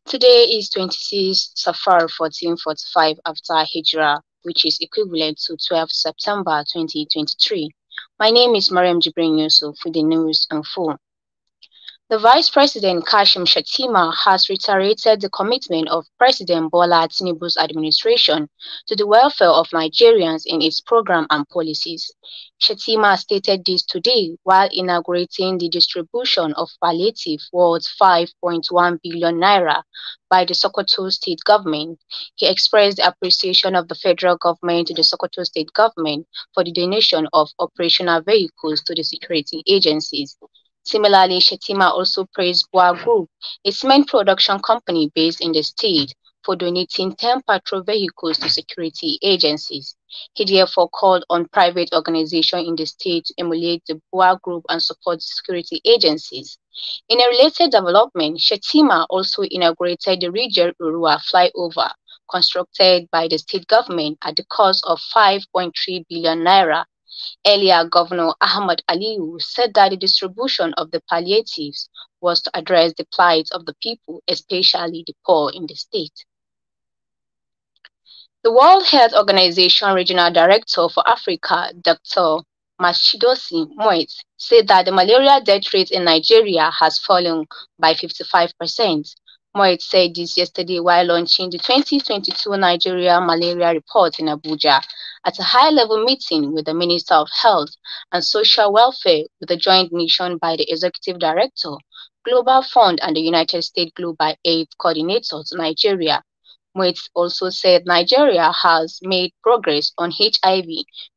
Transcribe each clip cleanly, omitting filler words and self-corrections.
Today is 26 Safar 1445 after Hijrah, which is equivalent to 12 September 2023. My name is Mariam Jibrin Yusuf with the news and full. The Vice President Kashim Shettima has reiterated the commitment of President Bola Tinubu's administration to the welfare of Nigerians in its program and policies. Shettima stated this today while inaugurating the distribution of palliative worth 5.1 billion naira by the Sokoto state government. He expressed the appreciation of the federal government to the Sokoto state government for the donation of operational vehicles to the security agencies. Similarly, Shettima also praised Boa Group, a cement production company based in the state, for donating 10 patrol vehicles to security agencies. He therefore called on private organizations in the state to emulate the Boa Group and support security agencies. In a related development, Shettima also inaugurated the Rayuwa flyover, constructed by the state government at the cost of 5.3 billion naira. Earlier, Governor Ahmad Aliyu said that the distribution of the palliatives was to address the plight of the people, especially the poor in the state. The World Health Organization Regional Director for Africa, Dr. Matshidiso Moeti, said that the malaria death rate in Nigeria has fallen by 55%. Moeti said this yesterday while launching the 2022 Nigeria Malaria Report in Abuja at a high-level meeting with the Minister of Health and Social Welfare with a joint mission by the Executive Director, Global Fund and the United States Global Aid Coordinator to Nigeria. Moeti also said Nigeria has made progress on HIV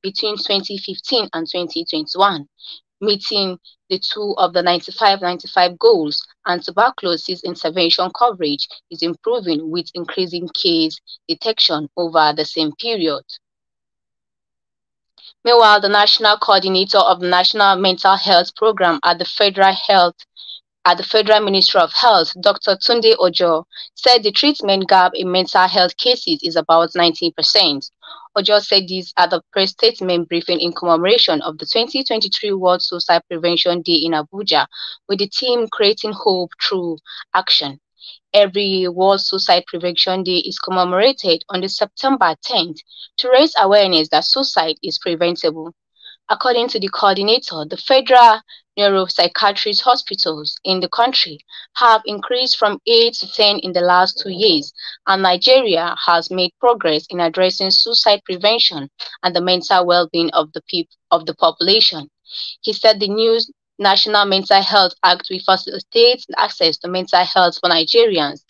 between 2015 and 2021, meeting the two of the 95-95 goals, and tuberculosis intervention coverage is improving with increasing case detection over the same period. Meanwhile, the National Coordinator of the National Mental Health Program at the Federal Ministry of Health, Dr. Tunde Ojo, said the treatment gap in mental health cases is about 19%. Ojo said this at the press statement briefing in commemoration of the 2023 World Suicide Prevention Day in Abuja, with the theme Creating Hope Through Action. Every year, World Suicide Prevention Day is commemorated on the September 10th to raise awareness that suicide is preventable. According to the coordinator, the federal neuropsychiatrist hospitals in the country have increased from 8 to 10 in the last 2 years, and Nigeria has made progress in addressing suicide prevention and the mental well-being of the population. He said the new National Mental Health Act will facilitate access to mental health for Nigerians.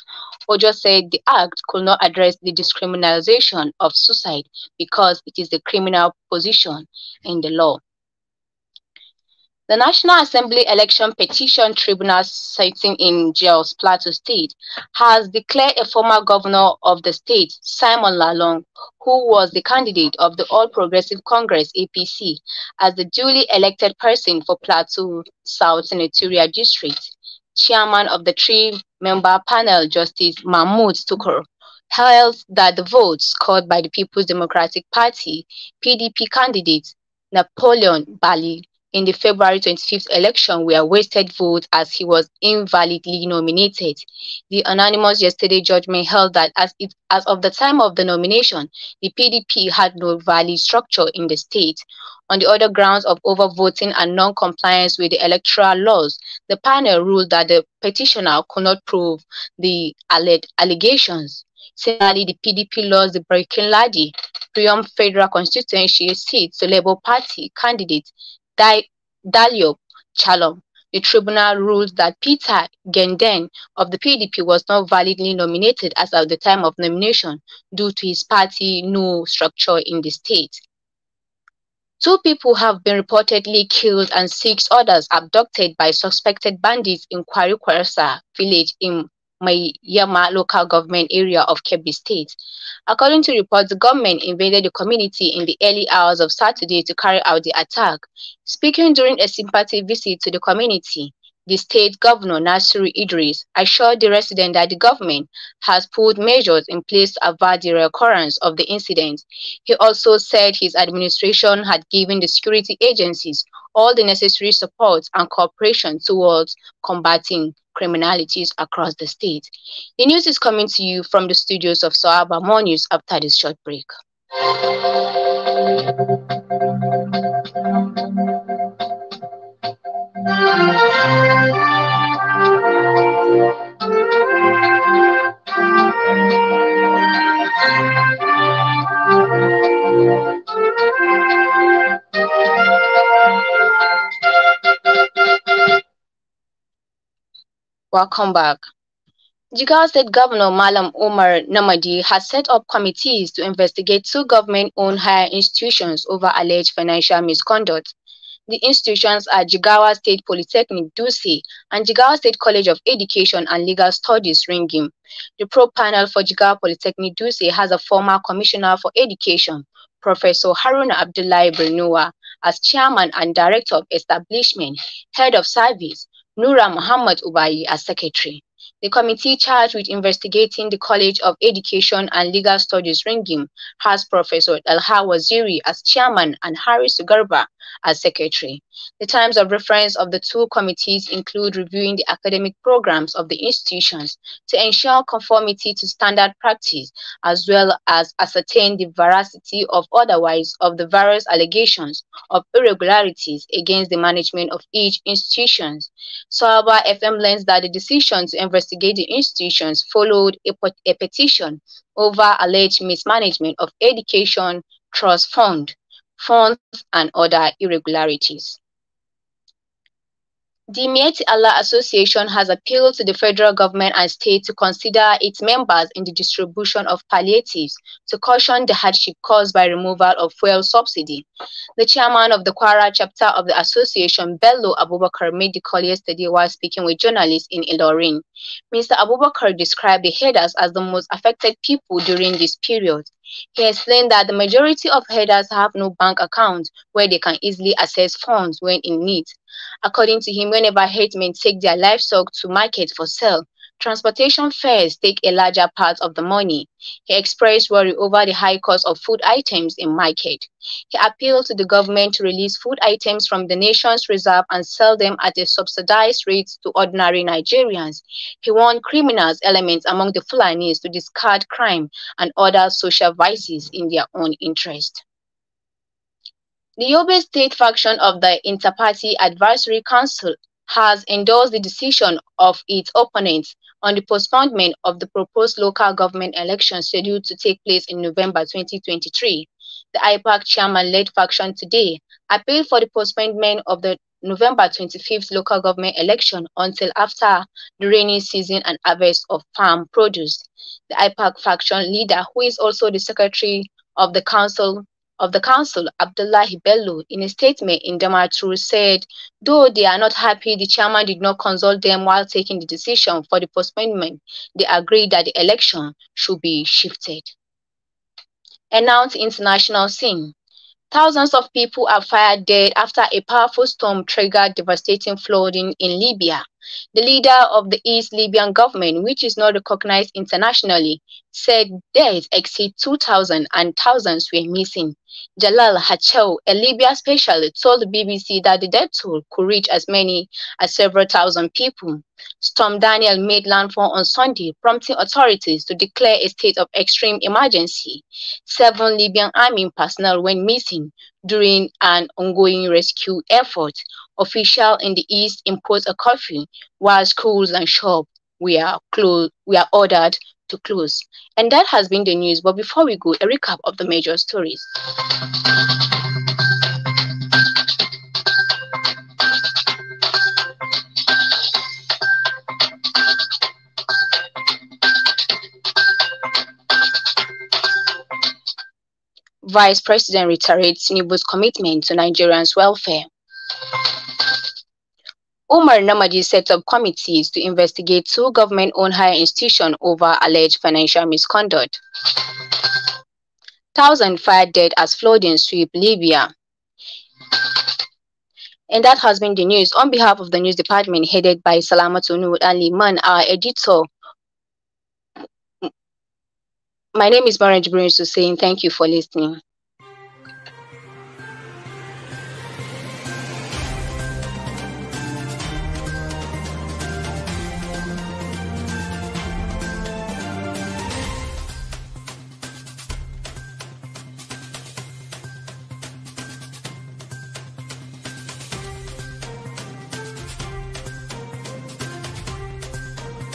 Ojo said the act could not address the decriminalization of suicide because it is the criminal position in the law. The National Assembly Election Petition Tribunal sitting in Jos Plateau State has declared a former governor of the state, Simon Lalong, who was the candidate of the All Progressive Congress (APC), as the duly elected person for Plateau South Senatorial District. Chairman of the three-member panel, Justice Mahmoud Tukur, held that the votes scored by the People's Democratic Party (PDP) candidate Napoleon Bali in the February 25th election were wasted votes as he was invalidly nominated. The unanimous yesterday judgment held that as of the time of the nomination, the PDP had no valid structure in the state. On the other grounds of overvoting and non-compliance with the electoral laws, the panel ruled that the petitioner could not prove the allegations. Similarly, the PDP lost the Breaking-Ladi Priam Federal Constituency seat to Labour Party candidate Dalio Chalom. The tribunal ruled that Peter Genden of the PDP was not validly nominated as of the time of nomination due to his party no structure in the state. 2 people have been reportedly killed and 6 others abducted by suspected bandits in Kwarikwasa village in Mayama local government area of Kebbi State. According to reports, the government invaded the community in the early hours of Saturday to carry out the attack. Speaking during a sympathy visit to the community, the state governor Nasiru Idris assured the residents that the government has put measures in place to avert the recurrence of the incident. He also said his administration had given the security agencies all the necessary support and cooperation towards combating criminalities across the state. The news is coming to you from the studios of Sawaba. More news after this short break. Welcome back. Jigawa State Governor Malam Umar Namadi has set up committees to investigate two government-owned higher institutions over alleged financial misconduct. The institutions are Jigawa State Polytechnic Dutse and Jigawa State College of Education and Legal Studies Ringim. The probe panel for Jigawa Polytechnic Dutse has a former Commissioner for Education, Professor Haruna Abdullahi Bernuwa, as Chairman and Director of Establishment, Head of Service, Nura Muhammad Ubayi as Secretary. The committee charged with investigating the College of Education and Legal Studies Ringim has Professor Elha Waziri as chairman and Haris Garba as secretary. The times of reference of the two committees include reviewing the academic programs of the institutions to ensure conformity to standard practice, as well as ascertain the veracity of otherwise of the various allegations of irregularities against the management of each institution. Sawaba FM learns that the decision to investigate the institutions followed a petition over alleged mismanagement of education trust funds and other irregularities. The Mieti Allah Association has appealed to the federal government and state to consider its members in the distribution of palliatives to caution the hardship caused by removal of fuel subsidy. The chairman of the Kwara chapter of the association, Bello Abubakar, made the call yesterday while speaking with journalists in Ilorin. Mr. Abubakar described the headers as the most affected people during this period. He explained that the majority of headers have no bank accounts where they can easily access funds when in need. According to him, whenever herdsmen take their livestock to market for sale, transportation fares take a larger part of the money. He expressed worry over the high cost of food items in market. He appealed to the government to release food items from the nation's reserve and sell them at a subsidized rate to ordinary Nigerians. He warned criminals elements among the Fulanis to discard crime and other social vices in their own interest. The Yobe State faction of the Inter-Party Advisory Council has endorsed the decision of its opponents on the postponement of the proposed local government elections scheduled to take place in November 2023. The IPAC chairman-led faction today appealed for the postponement of the November 25th local government election until after the rainy season and harvest of farm produce. The IPAC faction leader, who is also the secretary of the council, Abdullahi Bello, in a statement in Damaturu said, though they are not happy the chairman did not consult them while taking the decision for the postponement, they agreed that the election should be shifted. Announced international scene. Thousands of people are fired dead after a powerful storm triggered devastating flooding in Libya. The leader of the East Libyan government, which is not recognized internationally, said deaths exceed 2,000 and thousands were missing. Jalal Hachel, a Libya specialist, told the BBC that the death toll could reach as many as several thousand people. Storm Daniel made landfall on Sunday, prompting authorities to declare a state of extreme emergency. 7 Libyan army personnel went missing during an ongoing rescue effort. Officials in the east imposed a curfew, while schools and shops were ordered to close. And that has been the news. But before we go, a recap of the major stories. Vice President reiterates Tinubu's commitment to Nigerians' welfare. Umar Namadi set up committees to investigate 2 government-owned higher institutions over alleged financial misconduct. Thousands fired dead as flooding sweep Libya. And that has been the news. On behalf of the news department headed by Salamatu Nur Liman, our editor, my name is Maren Jibril, saying thank you for listening.